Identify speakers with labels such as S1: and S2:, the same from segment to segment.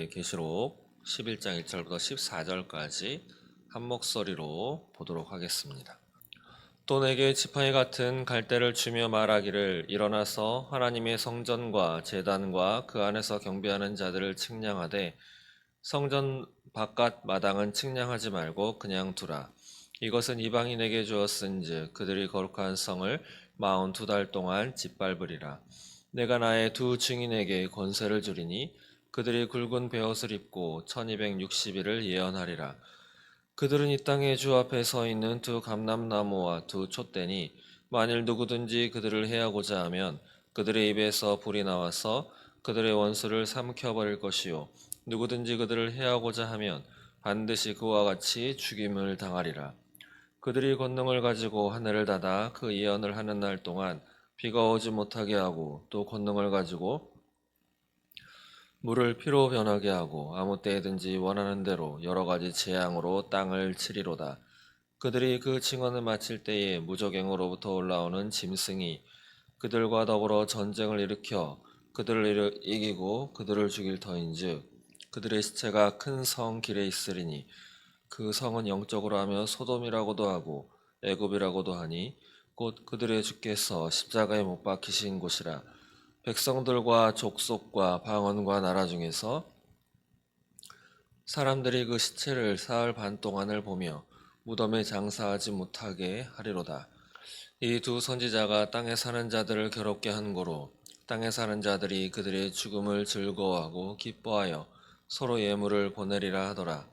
S1: 계시록 11장 1절부터 14절까지 한 목소리로 보도록 하겠습니다. 또 내게 지팡이 같은 갈대를 주며 말하기를 일어나서 하나님의 성전과 제단과 그 안에서 경배하는 자들을 측량하되 성전 바깥 마당은 측량하지 말고 그냥 두라. 이것은 이방인에게 주었은즉 그들이 거룩한 성을 42달 동안 짓밟으리라. 내가 나의 두 증인에게 권세를 주리니 그들이 굵은 베옷을 입고 1260일을 예언하리라. 그들은 이 땅에 주 앞에 서 있는 두 감람나무와 두 촛대니 만일 누구든지 그들을 해하고자 하면 그들의 입에서 불이 나와서 그들의 원수를 삼켜버릴 것이요 누구든지 그들을 해하고자 하면 반드시 그와 같이 죽임을 당하리라. 그들이 권능을 가지고 하늘을 닫아 그 예언을 하는 날 동안 비가 오지 못하게 하고 또 권능을 가지고 물을 피로 변하게 하고 아무 때에든지 원하는 대로 여러 가지 재앙으로 땅을 치리로다. 그들이 그 증언을 마칠 때에 무저갱으로부터 올라오는 짐승이 그들과 더불어 전쟁을 일으켜 그들을 이기고 그들을 죽일 터인즉 그들의 시체가 큰 성 길에 있으리니 그 성은 영적으로 하며 소돔이라고도 하고 애굽이라고도 하니 곧 그들의 주께서 십자가에 못 박히신 곳이라. 백성들과 족속과 방언과 나라 중에서 사람들이 그 시체를 사흘 반 동안을 보며 무덤에 장사하지 못하게 하리로다. 이 두 선지자가 땅에 사는 자들을 괴롭게 한 고로 땅에 사는 자들이 그들의 죽음을 즐거워하고 기뻐하여 서로 예물을 보내리라 하더라.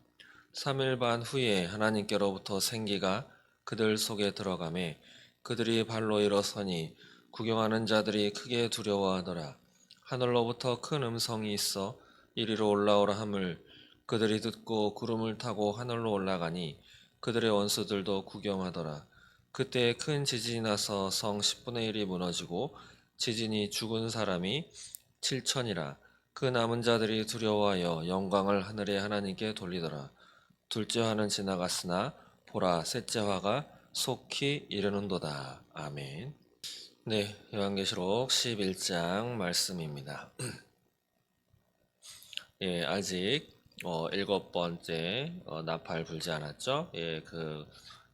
S1: 3일 반 후에 하나님께로부터 생기가 그들 속에 들어가매 그들이 발로 일어서니 구경하는 자들이 크게 두려워하더라. 하늘로부터 큰 음성이 있어 이리로 올라오라 함을 그들이 듣고 구름을 타고 하늘로 올라가니 그들의 원수들도 구경하더라. 그때 큰 지진이 나서 성 10분의 1이 무너지고 지진이 죽은 사람이 7천이라. 그 남은 자들이 두려워하여 영광을 하늘의 하나님께 돌리더라. 둘째 화는 지나갔으나 보라 셋째 화가 속히 이르는도다. 아멘. 네, 요한계시록 11장 말씀입니다. 아직 일곱 번째 나팔 불지 않았죠? 그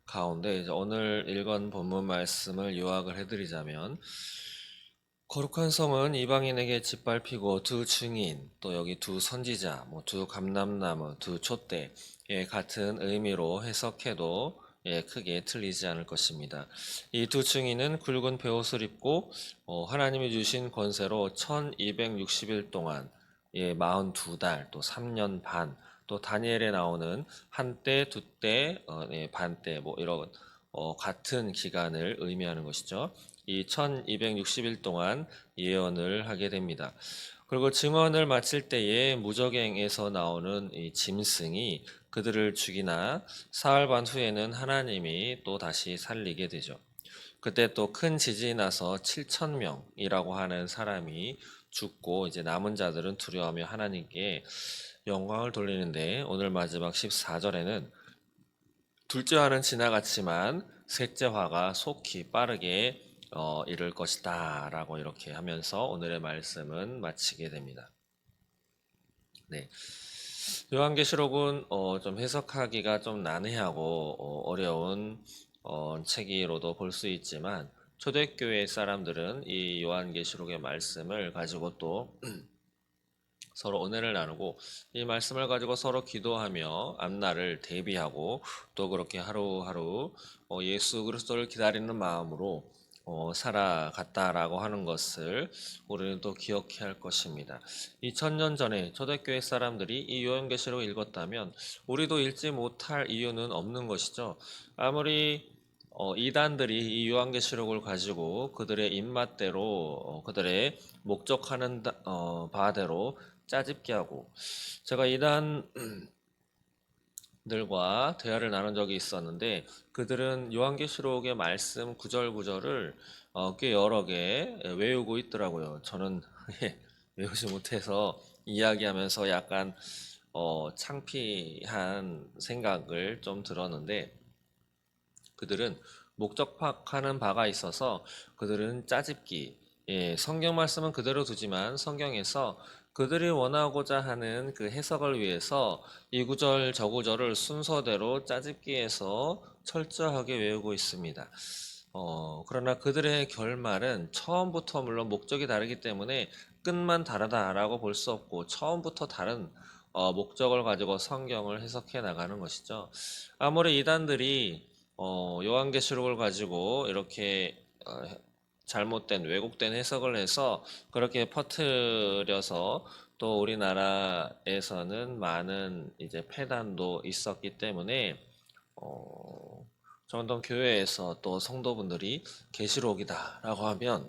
S1: 가운데 이제 오늘 읽은 본문 말씀을 요약을 해드리자면 거룩한 성은 이방인에게 짓밟히고 두 증인 또 여기 두 선지자 두 감람나무 두 촛대 같은 의미로 해석해도 크게 틀리지 않을 것입니다. 이 두 증인은 굵은 베옷을 입고 하나님이 주신 권세로 1260일 동안 42달 또 3년 반 또 다니엘에 나오는 한때 두때 반때 이런 같은 기간을 의미하는 것이죠. 이 1260일 동안 예언을 하게 됩니다. 그리고 증언을 마칠 때에 무저갱에서 나오는 이 짐승이 그들을 죽이나 사흘 반 후에는 하나님이 또 다시 살리게 되죠. 그때 또 큰 지진이 나서 7천 명이라고 하는 사람이 죽고 이제 남은 자들은 두려워하며 하나님께 영광을 돌리는데 오늘 마지막 14절에는 둘째 화는 지나갔지만 셋째 화가 속히 빠르게 이를 것이다 라고 이렇게 하면서 오늘의 말씀은 마치게 됩니다. 네. 요한계시록은 좀 해석하기가 좀 난해하고 어려운 책이로도 볼 수 있지만 초대교회 사람들은 이 요한계시록의 말씀을 가지고 또 서로 은혜를 나누고 이 말씀을 가지고 서로 기도하며 앞날을 대비하고 또 그렇게 하루하루 예수 그리스도를 기다리는 마음으로 살아갔다라고 하는 것을 우리는 또 기억해야 할 것입니다. 2000년 전에 초대교회 사람들이 이 요한계시록을 읽었다면 우리도 읽지 못할 이유는 없는 것이죠. 아무리 이단들이 이 요한계시록을 가지고 그들의 입맛대로 그들의 목적하는 바대로 짜집게 하고 제가 이단들과 대화를 나눈 적이 있었는데 그들은 요한계시록의 말씀 구절구절을 꽤 여러 개 외우고 있더라고요. 저는 외우지 못해서 이야기하면서 약간 창피한 생각을 좀 들었는데 그들은 목적하는 바가 있어서 그들은 짜집기 성경 말씀은 그대로 두지만 성경에서 그들이 원하고자 하는 그 해석을 위해서 이 구절 저 구절을 순서대로 짜집기해서 철저하게 외우고 있습니다. 그러나 그들의 결말은 처음부터 물론 목적이 다르기 때문에 끝만 다르다라고 볼 수 없고 처음부터 다른 목적을 가지고 성경을 해석해 나가는 것이죠. 아무리 이단들이 요한계시록을 가지고 이렇게 잘못된 왜곡된 해석을 해서 그렇게 퍼뜨려서 또 우리나라에서는 많은 이제 폐단도 있었기 때문에 정동 교회에서 또 성도분들이 계시록이다라고 하면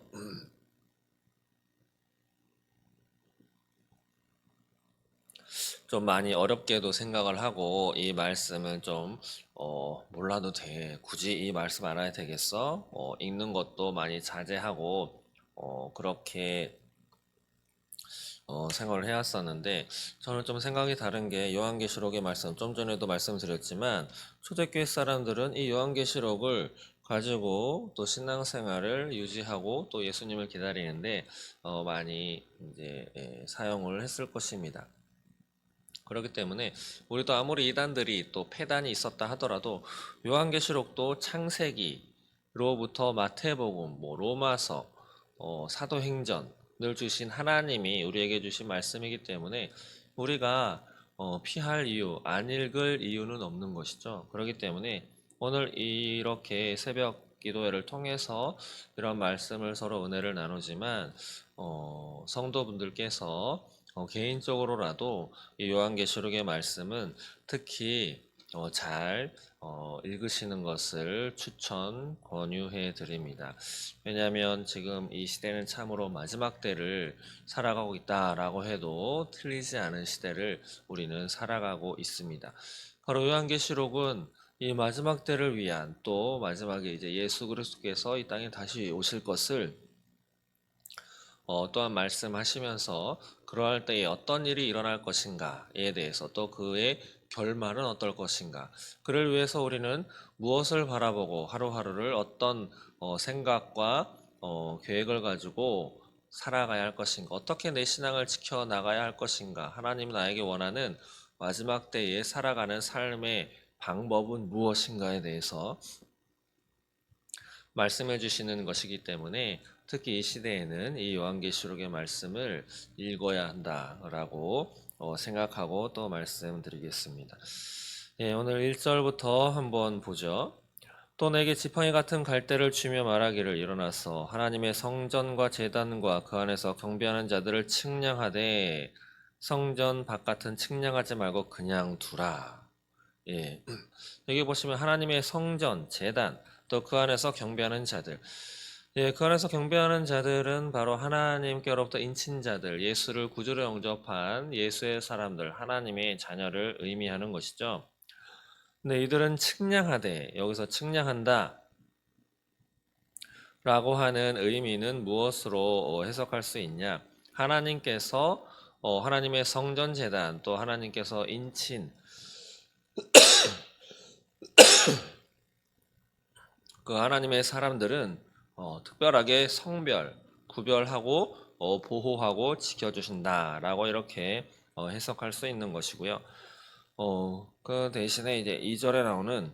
S1: 좀 많이 어렵게도 생각을 하고 이 말씀은 좀 몰라도 돼. 굳이 이 말씀 알아야 되겠어? 읽는 것도 많이 자제하고 그렇게 생각을 해왔었는데 저는 좀 생각이 다른 게 요한계시록의 말씀 좀 전에도 말씀드렸지만 초대교회 사람들은 이 요한계시록을 가지고 또 신앙생활을 유지하고 또 예수님을 기다리는데 많이 이제 사용을 했을 것입니다. 그렇기 때문에 우리도 아무리 이단들이 또 폐단이 있었다 하더라도 요한계시록도 창세기로부터 마태복음, 뭐 로마서, 사도행전을 주신 하나님이 우리에게 주신 말씀이기 때문에 우리가 피할 이유, 안 읽을 이유는 없는 것이죠. 그렇기 때문에 오늘 이렇게 새벽 기도회를 통해서 이런 말씀을 서로 은혜를 나누지만 성도분들께서 개인적으로라도 이 요한계시록의 말씀은 특히 잘 읽으시는 것을 추천 권유해 드립니다. 왜냐하면 지금 이 시대는 참으로 마지막 때를 살아가고 있다라고 해도 틀리지 않은 시대를 우리는 살아가고 있습니다. 바로 요한계시록은 이 마지막 때를 위한 또 마지막에 이제 예수 그리스도께서 이 땅에 다시 오실 것을 또한 말씀하시면서 그러할 때에 어떤 일이 일어날 것인가에 대해서 또 그의 결말은 어떨 것인가 그를 위해서 우리는 무엇을 바라보고 하루하루를 어떤 생각과 계획을 가지고 살아가야 할 것인가 어떻게 내 신앙을 지켜나가야 할 것인가 하나님 나에게 원하는 마지막 때에 살아가는 삶의 방법은 무엇인가에 대해서 말씀해 주시는 것이기 때문에 특히 이 시대에는 이 요한계시록의 말씀을 읽어야 한다라고 생각하고 또 말씀드리겠습니다. 예, 오늘 1절부터 한번 보죠. 또 내게 지팡이 같은 갈대를 주며 말하기를 일어나서 하나님의 성전과 제단과 그 안에서 경배하는 자들을 측량하되 성전 바깥은 측량하지 말고 그냥 두라. 예. 여기 보시면 하나님의 성전, 제단, 또 그 안에서 경배하는 자들. 예, 그 안에서 경배하는 자들은 바로 하나님께로부터 인친자들, 예수를 구주로 영접한 예수의 사람들, 하나님의 자녀를 의미하는 것이죠. 근데 이들은 측량하되, 여기서 측량한다 라고 하는 의미는 무엇으로 해석할 수 있냐? 하나님께서 하나님의 성전 제단, 또 하나님께서 인친, 그 하나님의 사람들은 특별하게 성별, 구별하고 보호하고 지켜주신다라고 이렇게 해석할 수 있는 것이고요. 그 대신에 이제 2절에 나오는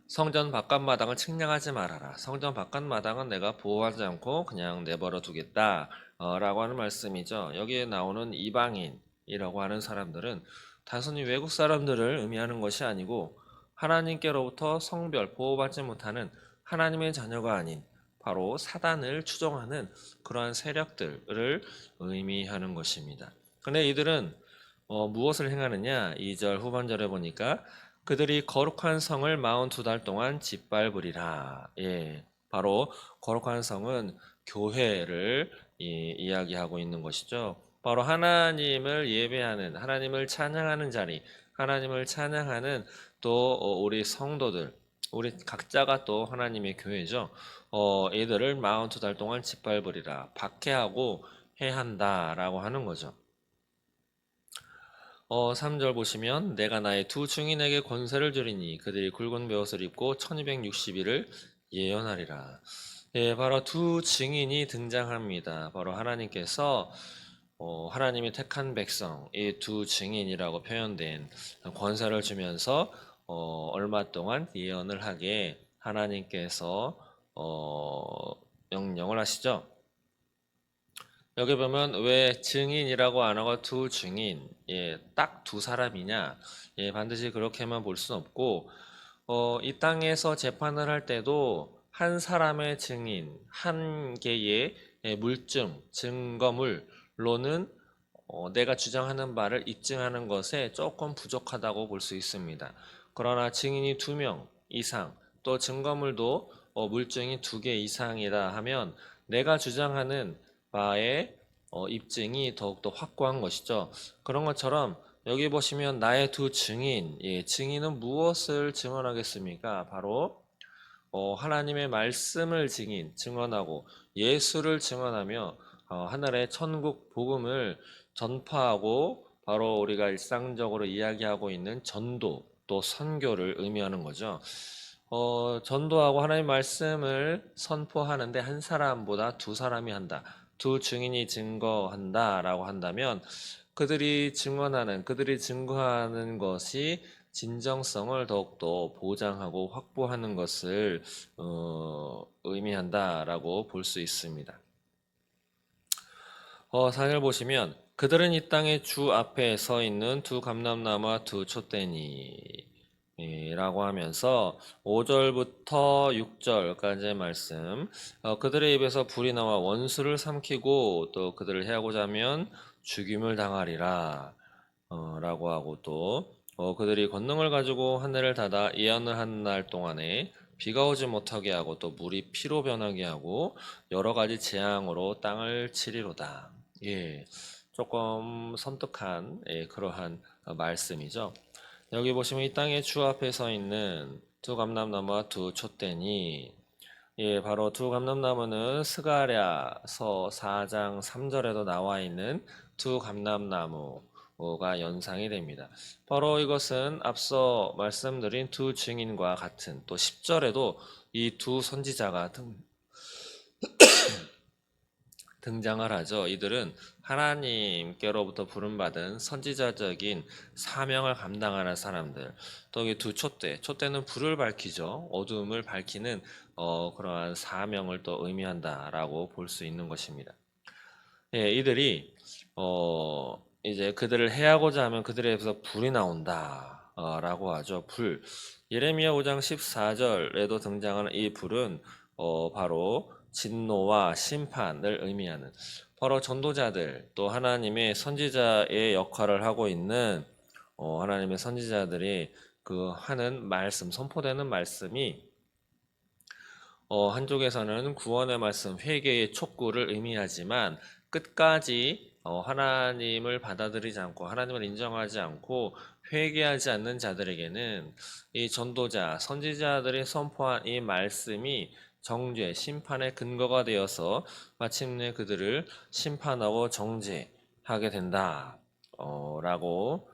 S1: 성전 바깥마당을 측량하지 말아라. 성전 바깥마당은 내가 보호하지 않고 그냥 내버려 두겠다. 라고 하는 말씀이죠. 여기에 나오는 이방인이라고 하는 사람들은 단순히 외국 사람들을 의미하는 것이 아니고 하나님께로부터 성별, 보호받지 못하는 하나님의 자녀가 아닌 바로 사단을 추종하는 그러한 세력들을 의미하는 것입니다. 근데 이들은 무엇을 행하느냐? 2절 후반절에 보니까 그들이 거룩한 성을 42달 동안 짓밟으리라. 예, 바로 거룩한 성은 교회를 이야기하고 있는 것이죠. 바로 하나님을 예배하는, 하나님을 찬양하는 자리, 하나님을 찬양하는 또 우리 성도들, 우리 각자가 또 하나님의 교회죠. 이들을 42달 동안 짓밟으리라. 박해하고 해한다라고 하는 거죠. 3절 보시면 내가 나의 두 증인에게 권세를 주리니 그들이 굵은 베옷을 입고 1260일을 예언하리라. 예, 바로 두 증인이 등장합니다. 바로 하나님께서 하나님이 택한 백성, 이 두 증인이라고 표현된 권세를 주면서 얼마 동안 예언을 하게 하나님께서 명령을 하시죠. 여기 보면 왜 증인이라고 안 하고 두 증인, 딱 두 사람이냐? 반드시 그렇게만 볼 수는 없고, 이 땅에서 재판을 할 때도 한 사람의 증인, 한 개의 물증, 증거물로는 내가 주장하는 바를 입증하는 것에 조금 부족하다고 볼 수 있습니다. 그러나 증인이 2명 이상, 또 증거물도 물증이 2개 이상이다 하면 내가 주장하는 바의 입증이 더욱더 확고한 것이죠. 그런 것처럼 여기 보시면 나의 두 증인, 증인은 무엇을 증언하겠습니까? 바로 하나님의 말씀을 증언하고 예수를 증언하며 하늘의 천국 복음을 전파하고 바로 우리가 일상적으로 이야기하고 있는 전도 또 선교를 의미하는 거죠. 전도하고 하나님의 말씀을 선포하는데 한 사람보다 두 사람이 한다. 두 증인이 증거한다라고 한다면 그들이 증거하는 것이 진정성을 더욱더 보장하고 확보하는 것을 의미한다라고 볼 수 있습니다. 4절 보시면 그들은 이 땅의 주 앞에 서 있는 두 감람나무와 두 촛대니 라고 하면서 5절부터 6절까지의 말씀, 그들의 입에서 불이 나와 원수를 삼키고 또 그들을 해하고자 하면 죽임을 당하리라 라고 하고 또 그들이 권능을 가지고 하늘을 닫아 예언을 한 날 동안에 비가 오지 못하게 하고 또 물이 피로 변하게 하고 여러 가지 재앙으로 땅을 치리로다. 조금 섬뜩한 그러한 말씀이죠. 여기 보시면 이 땅의 주 앞에 서 있는 두 감람나무와 두 촛대니 바로 두 감람나무는 스가랴서 4장 3절에도 나와 있는 두 감람나무가 연상이 됩니다. 바로 이것은 앞서 말씀드린 두 증인과 같은 또 10절에도 이 두 선지자가 등장을 하죠. 이들은 하나님께로부터 부름받은 선지자적인 사명을 감당하는 사람들. 또 이 두 촛대는 불을 밝히죠. 어두움을 밝히는 그러한 사명을 또 의미한다라고 볼 수 있는 것입니다. 이들이 이제 그들을 해하고자 하면 그들에게서 불이 나온다. 라고 하죠. 불. 예레미야 5장 14절에도 등장하는 이 불은 바로 진노와 심판을 의미하는 바로 전도자들 또 하나님의 선지자의 역할을 하고 있는 하나님의 선지자들이 그 하는 말씀, 선포되는 말씀이 한쪽에서는 구원의 말씀, 회개의 촉구를 의미하지만 끝까지 하나님을 받아들이지 않고 하나님을 인정하지 않고 회개하지 않는 자들에게는 이 전도자, 선지자들이 선포한 이 말씀이 정죄, 심판의 근거가 되어서 마침내 그들을 심판하고 정죄하게 된다. 라고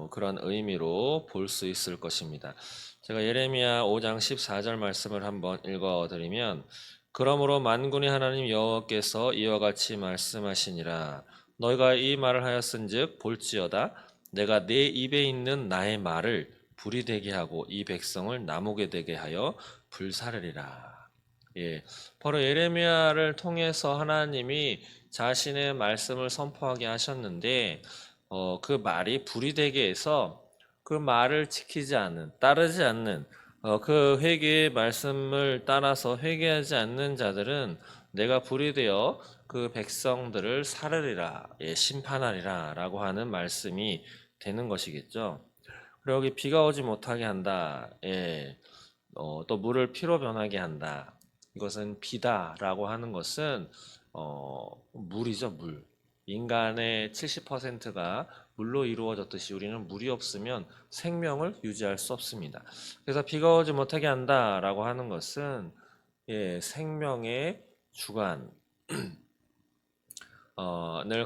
S1: 그런 의미로 볼 수 있을 것입니다. 제가 예레미야 5장 14절 말씀을 한번 읽어드리면 그러므로 만군의 하나님 여호와께서 이와 같이 말씀하시니라 너희가 이 말을 하였은즉 볼지어다 내가 내 입에 있는 나의 말을 불이 되게 하고 이 백성을 나무게 되게 하여 불사르리라. 바로 예레미야를 통해서 하나님이 자신의 말씀을 선포하게 하셨는데 그 말이 불이 되게 해서 그 말을 지키지 않는, 따르지 않는 그 회개의 말씀을 따라서 회개하지 않는 자들은 내가 불이 되어 그 백성들을 사르리라, 심판하리라 라고 하는 말씀이 되는 것이겠죠. 그리고 여기 비가 오지 못하게 한다. 또 물을 피로 변하게 한다. 이것은 비다라고 하는 것은 물이죠, 물. 인간의 70%가 물로 이루어졌듯이 우리는 물이 없으면 생명을 유지할 수 없습니다. 그래서 비가 오지 못하게 한다라고 하는 것은 생명의 주관을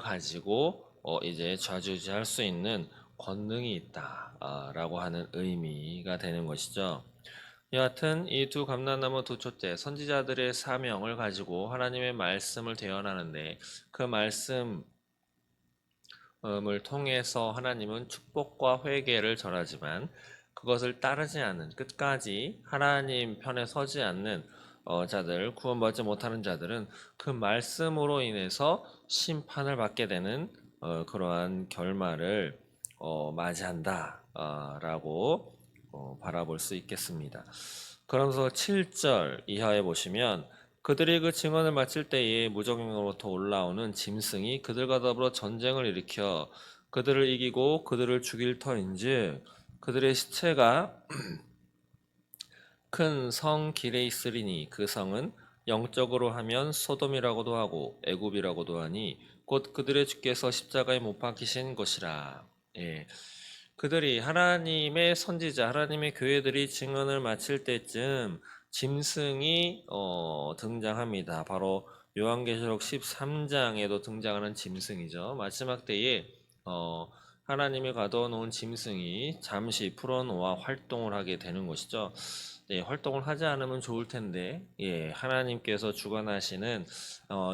S1: 가지고 이제 좌지우지할 수 있는 권능이 있다라고 하는 의미가 되는 것이죠. 여하튼 이 두 감람나무 두 촛대 선지자들의 사명을 가지고 하나님의 말씀을 대언하는데 그 말씀 을 통해서 하나님은 축복과 회개를 전하지만 그것을 따르지 않는 끝까지 하나님 편에 서지 않는 자들, 구원받지 못하는 자들은 그 말씀으로 인해서 심판을 받게 되는 그러한 결말을 맞이한다라고 바라볼 수 있겠습니다. 그러면서 7절 이하에 보시면 그들이 그 증언을 마칠 때에 무적행으로부터 올라오는 짐승이 그들과 더불어 전쟁을 일으켜 그들을 이기고 그들을 죽일 터인즉 그들의 시체가 큰 성 길에 있으리니 그 성은 영적으로 하면 소돔이라고도 하고 애굽이라고도 하니 곧 그들의 주께서 십자가에 못 박히신 것이라. 예. 그들이 하나님의 선지자, 하나님의 교회들이 증언을 마칠 때쯤 짐승이 등장합니다. 바로 요한계시록 13장에도 등장하는 짐승이죠. 마지막 때에 어, 하나님이 가둬놓은 짐승이 잠시 풀어놓아 활동을 하게 되는 것이죠. 네, 활동을 하지 않으면 좋을 텐데, 예, 하나님께서 주관하시는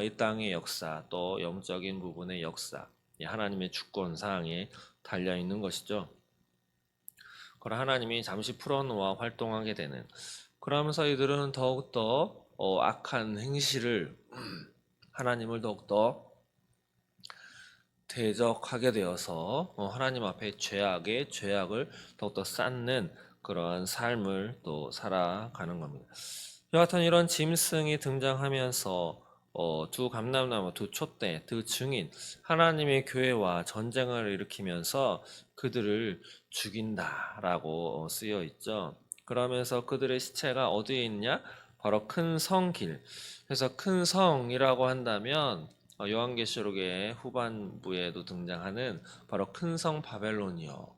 S1: 이 땅의 역사, 또 영적인 부분의 역사, 예, 하나님의 주권 사항에 달려 있는 것이죠. 그걸 하나님이 잠시 풀어놓아 활동하게 되는. 그러면서 이들은 더욱더 악한 행실을 하나님을 더욱더 대적하게 되어서 하나님 앞에 죄악을 더욱더 쌓는 그러한 삶을 또 살아가는 겁니다. 여하튼 이런 짐승이 등장하면서 두 감람나무, 두 촛대, 두 증인, 하나님의 교회와 전쟁을 일으키면서 그들을 죽인다라고 쓰여 있죠. 그러면서 그들의 시체가 어디에 있냐? 바로 큰 성길. 그래서 큰 성이라고 한다면 요한계시록의 후반부에도 등장하는 바로 큰 성 바벨론이요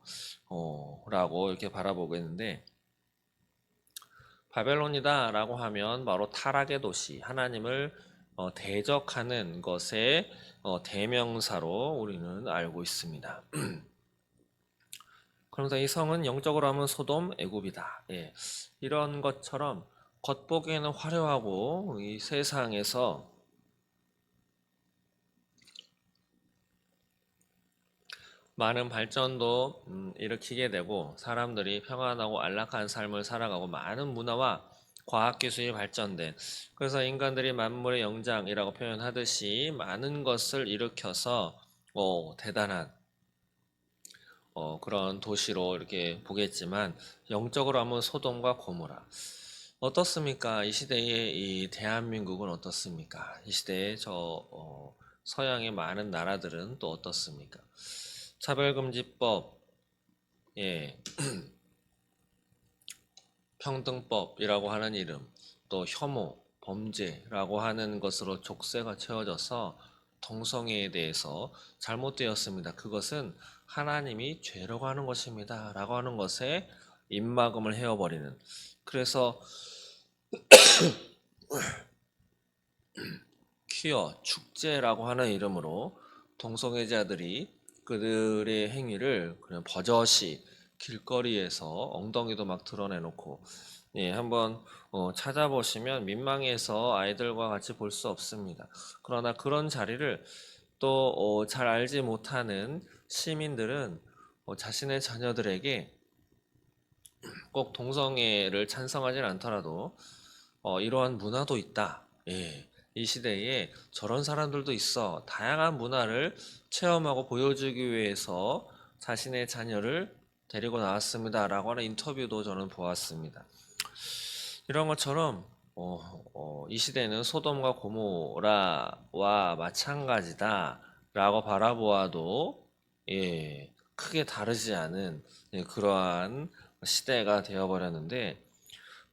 S1: 라고 이렇게 바라보겠는데 바벨론이다라고 하면 바로 타락의 도시, 하나님을 대적하는 것의 대명사로 우리는 알고 있습니다. 그러면서 이 성은 영적으로 하면 소돔, 애굽이다. 예, 이런 것처럼 겉보기에는 화려하고 이 세상에서 많은 발전도 일으키게 되고 사람들이 평안하고 안락한 삶을 살아가고 많은 문화와 과학기술이 발전된 그래서 인간들이 만물의 영장이라고 표현하듯이 많은 것을 일으켜서 대단한 그런 도시로 이렇게 보겠지만 영적으로 하면 소돔과 고모라 어떻습니까? 이 시대의 이 대한민국은 어떻습니까? 이 시대의 서양의 많은 나라들은 또 어떻습니까? 차별금지법, 예, 평등법이라고 하는 이름, 또 혐오, 범죄라고 하는 것으로 족쇄가 채워져서 동성애에 대해서 잘못되었습니다. 그것은 하나님이 죄라고 하는 것입니다. 라고 하는 것에 입막음을 헤어버리는. 그래서 퀴어, 축제라고 하는 이름으로 동성애자들이 그들의 행위를 그냥 버젓이 길거리에서 엉덩이도 막 드러내놓고 예, 한번 찾아보시면 민망해서 아이들과 같이 볼 수 없습니다. 그러나 그런 자리를 또 잘 알지 못하는 시민들은 자신의 자녀들에게 꼭 동성애를 찬성하진 않더라도 이러한 문화도 있다. 예. 이 시대에 저런 사람들도 있어. 다양한 문화를 체험하고 보여주기 위해서 자신의 자녀를 데리고 나왔습니다. 라고 하는 인터뷰도 저는 보았습니다. 이런 것처럼 이 시대는 소돔과 고모라와 마찬가지다. 라고 바라보아도 예, 크게 다르지 않은 예, 그러한 시대가 되어버렸는데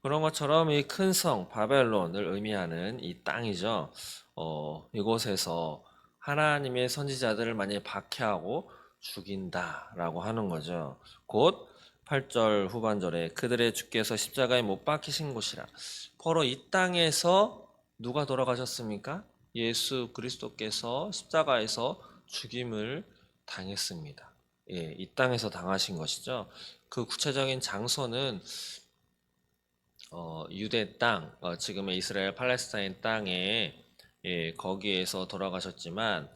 S1: 그런 것처럼 이 큰 성 바벨론을 의미하는 이 땅이죠. 이곳에서 하나님의 선지자들을 많이 박해하고 죽인다라고 하는 거죠. 곧 8절 후반절에 그들의 주께서 십자가에 못 박히신 곳이라. 바로 이 땅에서 누가 돌아가셨습니까? 예수 그리스도께서 십자가에서 죽임을 당했습니다. 예, 이 땅에서 당하신 것이죠. 그 구체적인 장소는 유대 땅, 지금의 이스라엘 팔레스타인 땅에 예, 거기에서 돌아가셨지만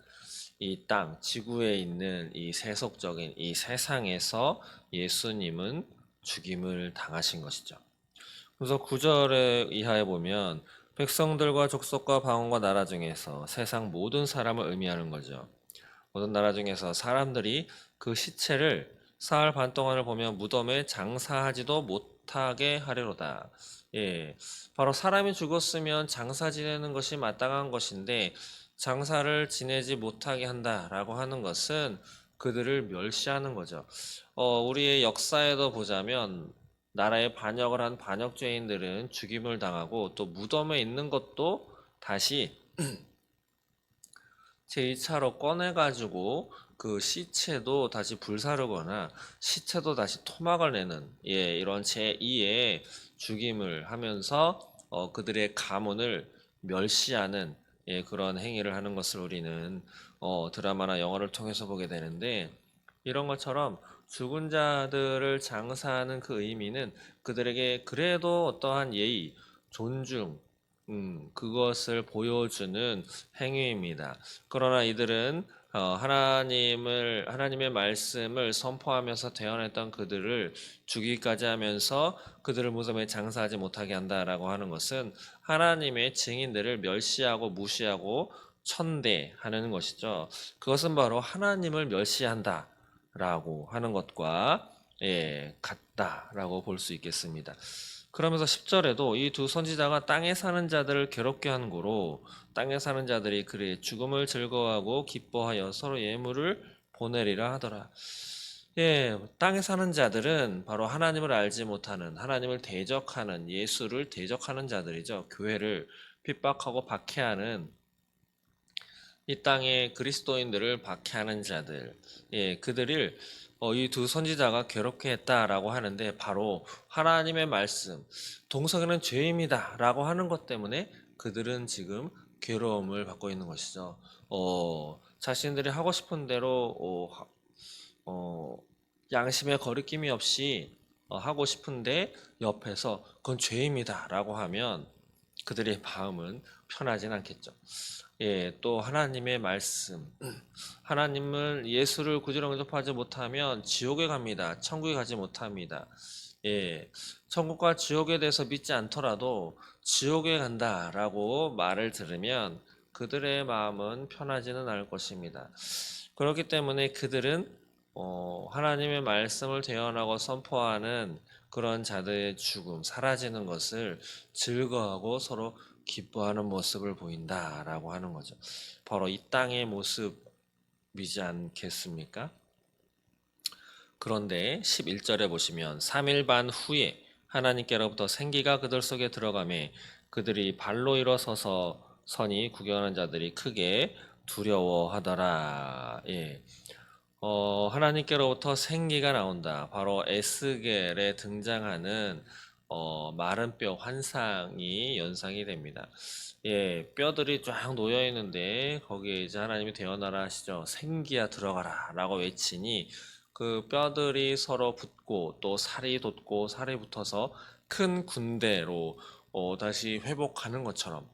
S1: 이 땅, 지구에 있는 이 세속적인 이 세상에서 예수님은 죽임을 당하신 것이죠. 그래서 9절에 이하에 보면 백성들과 족속과 방언과 나라 중에서 세상 모든 사람을 의미하는 거죠. 모든 나라 중에서 사람들이 그 시체를 사흘 반 동안을 보면 무덤에 장사하지도 못하게 하려로다. 예, 바로 사람이 죽었으면 장사 지내는 것이 마땅한 것인데 장사를 지내지 못하게 한다라고 하는 것은 그들을 멸시하는 거죠. 우리의 역사에도 보자면 나라에 반역을 한 반역죄인들은 죽임을 당하고 또 무덤에 있는 것도 다시 제2차로 꺼내가지고 그 시체도 다시 불사르거나 시체도 다시 토막을 내는 이런 제2의 죽임을 하면서 그들의 가문을 멸시하는 그런 행위를 하는 것을 우리는 드라마나 영화를 통해서 보게 되는데 이런 것처럼 죽은 자들을 장사하는 그 의미는 그들에게 그래도 어떠한 예의, 존중, 그것을 보여주는 행위입니다. 그러나 이들은 하나님의 말씀을 선포하면서 대언했던 그들을 죽이기까지 하면서 그들을 무덤에 장사하지 못하게 한다라고 하는 것은 하나님의 증인들을 멸시하고 무시하고 천대하는 것이죠. 그것은 바로 하나님을 멸시한다라고 하는 것과 같다라고 볼 수 있겠습니다. 그러면서 10절에도 이 두 선지자가 땅에 사는 자들을 괴롭게 한 고로 땅에 사는 자들이 그의 죽음을 즐거워하고 기뻐하여 서로 예물을 보내리라 하더라. 땅에 사는 자들은 바로 하나님을 알지 못하는, 하나님을 대적하는, 예수를 대적하는 자들이죠. 교회를 핍박하고 박해하는 이 땅의 그리스도인들을 박해하는 자들, 그들을 이 두 선지자가 괴롭게 했다라고 하는데 바로 하나님의 말씀, 동성애는 죄입니다라고 하는 것 때문에 그들은 지금 괴로움을 받고 있는 것이죠. 자신들이 하고 싶은 대로 어, 양심의 거리낌이 없이 하고 싶은데 옆에서 그건 죄입니다라고 하면 그들의 마음은 편하진 않겠죠. 또 하나님의 말씀. 하나님은 예수를 구주로 영접하지 못하면 지옥에 갑니다. 천국에 가지 못합니다. 천국과 지옥에 대해서 믿지 않더라도 지옥에 간다라고 말을 들으면 그들의 마음은 편하지는 않을 것입니다. 그렇기 때문에 그들은 하나님의 말씀을 대언하고 선포하는 그런 자들의 죽음, 사라지는 것을 즐거워하고 서로 기뻐하는 모습을 보인다라고 하는 거죠. 바로 이 땅의 모습이지 않겠습니까? 그런데 11절에 보시면 3일 반 후에 하나님께로부터 생기가 그들 속에 들어가매 그들이 발로 일어서서 선이 구경하는 자들이 크게 두려워하더라. 하나님께로부터 생기가 나온다. 바로 에스겔에 등장하는 마른 뼈 환상이 연상이 됩니다. 뼈들이 쫙 놓여 있는데 거기에 이제 하나님이 되어나라 하시죠. 생기야 들어가라라고 외치니 그 뼈들이 서로 붙고 또 살이 돋고 살이 붙어서 큰 군대로 다시 회복하는 것처럼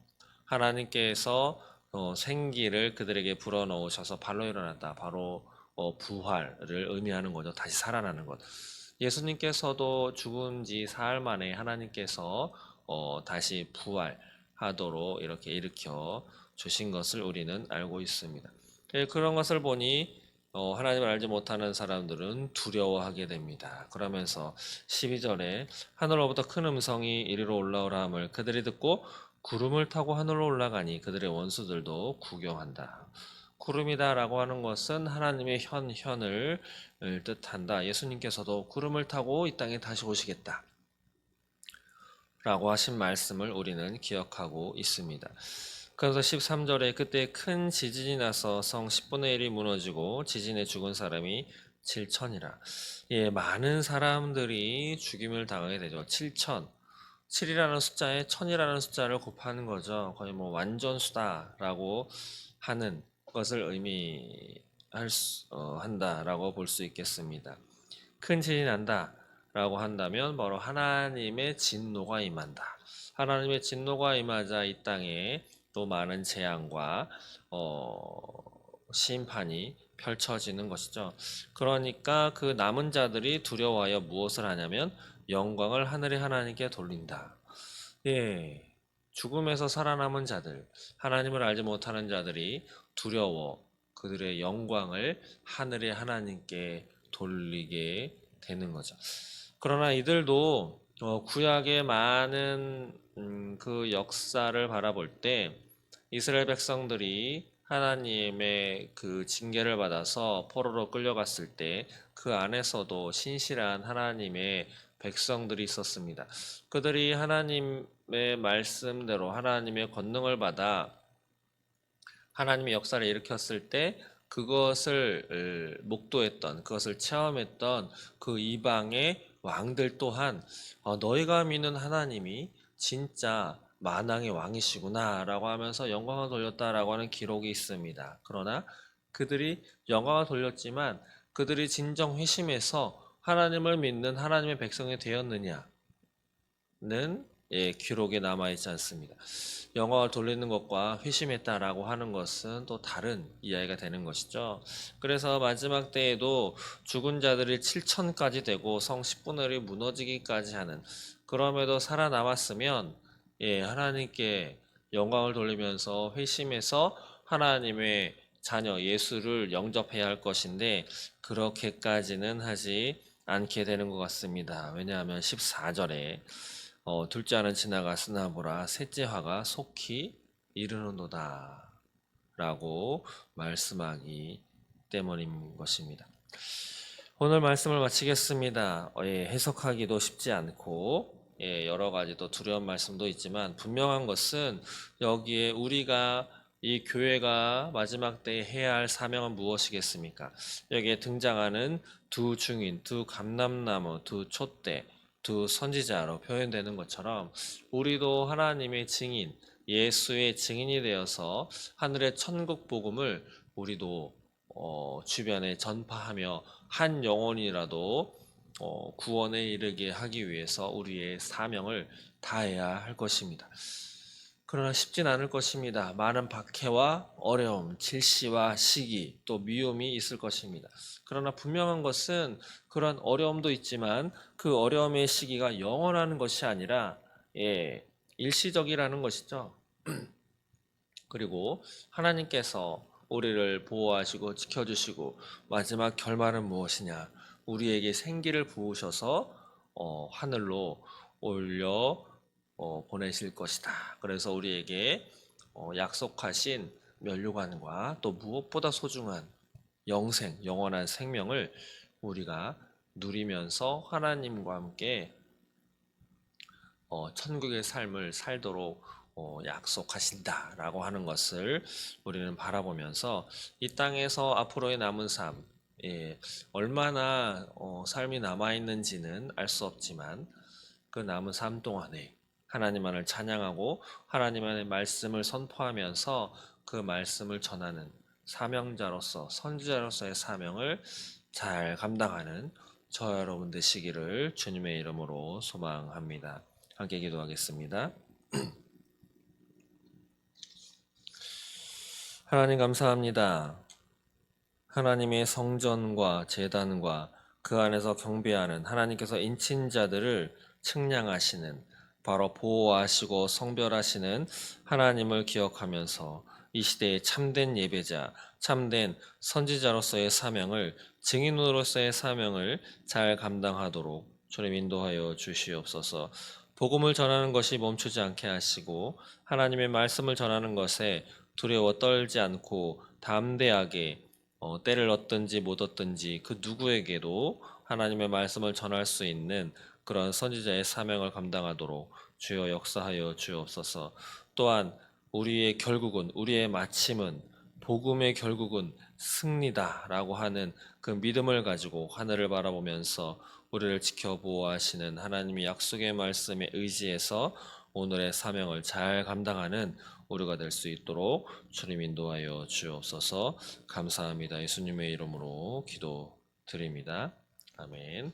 S1: 하나님께서 생기를 그들에게 불어넣으셔서 발로 일어났다. 바로 부활을 의미하는 거죠. 다시 살아나는 것. 예수님께서도 죽은 지 사흘 만에 하나님께서 다시 부활하도록 이렇게 일으켜 주신 것을 우리는 알고 있습니다. 그런 것을 보니 하나님을 알지 못하는 사람들은 두려워하게 됩니다. 그러면서 12절에 하늘로부터 큰 음성이 이리로 올라오라 함을 그들이 듣고 구름을 타고 하늘로 올라가니 그들의 원수들도 구경한다. 구름이다라고 하는 것은 하나님의 현현을 뜻한다. 예수님께서도 구름을 타고 이 땅에 다시 오시겠다. 라고 하신 말씀을 우리는 기억하고 있습니다. 그래서 13절에 그때 큰 지진이 나서 성 10분의 1이 무너지고 지진에 죽은 사람이 7천이라. 많은 사람들이 죽임을 당하게 되죠. 7천. 7이라는 숫자에 1000이라는 숫자를 곱하는 거죠. 거의 뭐 완전수다라고 하는 것을 한다라고 볼 수 있겠습니다. 큰 진이 난다라고 한다면 바로 하나님의 진노가 임한다. 하나님의 진노가 임하자 이 땅에 또 많은 재앙과 심판이 펼쳐지는 것이죠. 그러니까 그 남은 자들이 두려워하여 무엇을 하냐면 영광을 하늘의 하나님께 돌린다. 예, 죽음에서 살아남은 자들, 하나님을 알지 못하는 자들이 두려워 그들의 영광을 하늘의 하나님께 돌리게 되는 거죠. 그러나 이들도 구약의 많은 그 역사를 바라볼 때 이스라엘 백성들이 하나님의 그 징계를 받아서 포로로 끌려갔을 때 그 안에서도 신실한 하나님의 백성들이 있었습니다. 그들이 하나님의 말씀대로 하나님의 권능을 받아 하나님의 역사를 일으켰을 때 그것을 목도했던, 그것을 체험했던 그 이방의 왕들 또한 너희가 믿는 하나님이 진짜 만왕의 왕이시구나라고 하면서 영광을 돌렸다라고 하는 기록이 있습니다. 그러나 그들이 영광을 돌렸지만 그들이 진정 회심해서 하나님을 믿는 하나님의 백성이 되었느냐는 기록에 남아있지 않습니다. 영광을 돌리는 것과 회심했다라고 하는 것은 또 다른 이야기가 되는 것이죠. 그래서 마지막 때에도 죽은 자들이 7천까지 되고 성 10분의 1이 무너지기까지 하는, 그럼에도 살아남았으면 하나님께 영광을 돌리면서 회심해서 하나님의 자녀 예수를 영접해야 할 것인데 그렇게까지는 하지 않게 되는 것 같습니다. 왜냐하면 14절에 둘째 화는 지나갔으나 보라 셋째 화가 속히 이르는도다 라고 말씀하기 때문인 것입니다. 오늘 말씀을 마치겠습니다. 해석하기도 쉽지 않고 여러 가지 또 두려운 말씀도 있지만 분명한 것은 여기에 우리가 이 교회가 마지막 때에 해야 할 사명은 무엇이겠습니까? 여기에 등장하는 두 증인, 두 감람나무, 두 촛대, 두 선지자로 표현되는 것처럼 우리도 하나님의 증인, 예수의 증인이 되어서 하늘의 천국 복음을 우리도 주변에 전파하며 한 영혼이라도 구원에 이르게 하기 위해서 우리의 사명을 다해야 할 것입니다. 그러나 쉽진 않을 것입니다. 많은 박해와 어려움, 질시와 시기, 또 미움이 있을 것입니다. 그러나 분명한 것은 그런 어려움도 있지만 그 어려움의 시기가 영원한 것이 아니라 일시적이라는 것이죠. 그리고 하나님께서 우리를 보호하시고 지켜주시고 마지막 결말은 무엇이냐? 우리에게 생기를 부으셔서 하늘로 올려 보내실 것이다. 그래서 우리에게 약속하신 면류관과 또 무엇보다 소중한 영생, 영원한 생명을 우리가 누리면서 하나님과 함께 천국의 삶을 살도록 약속하신다라고 하는 것을 우리는 바라보면서 이 땅에서 앞으로의 남은 삶, 얼마나 삶이 남아 있는지는 알 수 없지만 그 남은 삶 동안에 하나님만을 찬양하고 하나님만의 말씀을 선포하면서 그 말씀을 전하는 사명자로서 선지자로서의 사명을 잘 감당하는 저 여러분 되시기를 주님의 이름으로 소망합니다. 함께 기도하겠습니다. 하나님 감사합니다. 하나님의 성전과 제단과 그 안에서 경배하는 하나님께서 인친 자들을 측량하시는, 바로 보호하시고 성별하시는 하나님을 기억하면서 이 시대의 참된 예배자, 참된 선지자로서의 사명을, 증인으로서의 사명을 잘 감당하도록 주님 인도하여 주시옵소서. 복음을 전하는 것이 멈추지 않게 하시고 하나님의 말씀을 전하는 것에 두려워 떨지 않고 담대하게 때를 얻든지 못 얻든지 그 누구에게도 하나님의 말씀을 전할 수 있는 그런 선지자의 사명을 감당하도록 주여 역사하여 주옵소서. 또한 우리의 결국은, 우리의 마침은, 복음의 결국은 승리다라고 하는 그 믿음을 가지고 하늘을 바라보면서 우리를 지켜 보호하시는 하나님의 약속의 말씀에 의지해서 오늘의 사명을 잘 감당하는 우리가 될 수 있도록 주님 인도하여 주옵소서. 감사합니다. 예수님의 이름으로 기도드립니다. 아멘.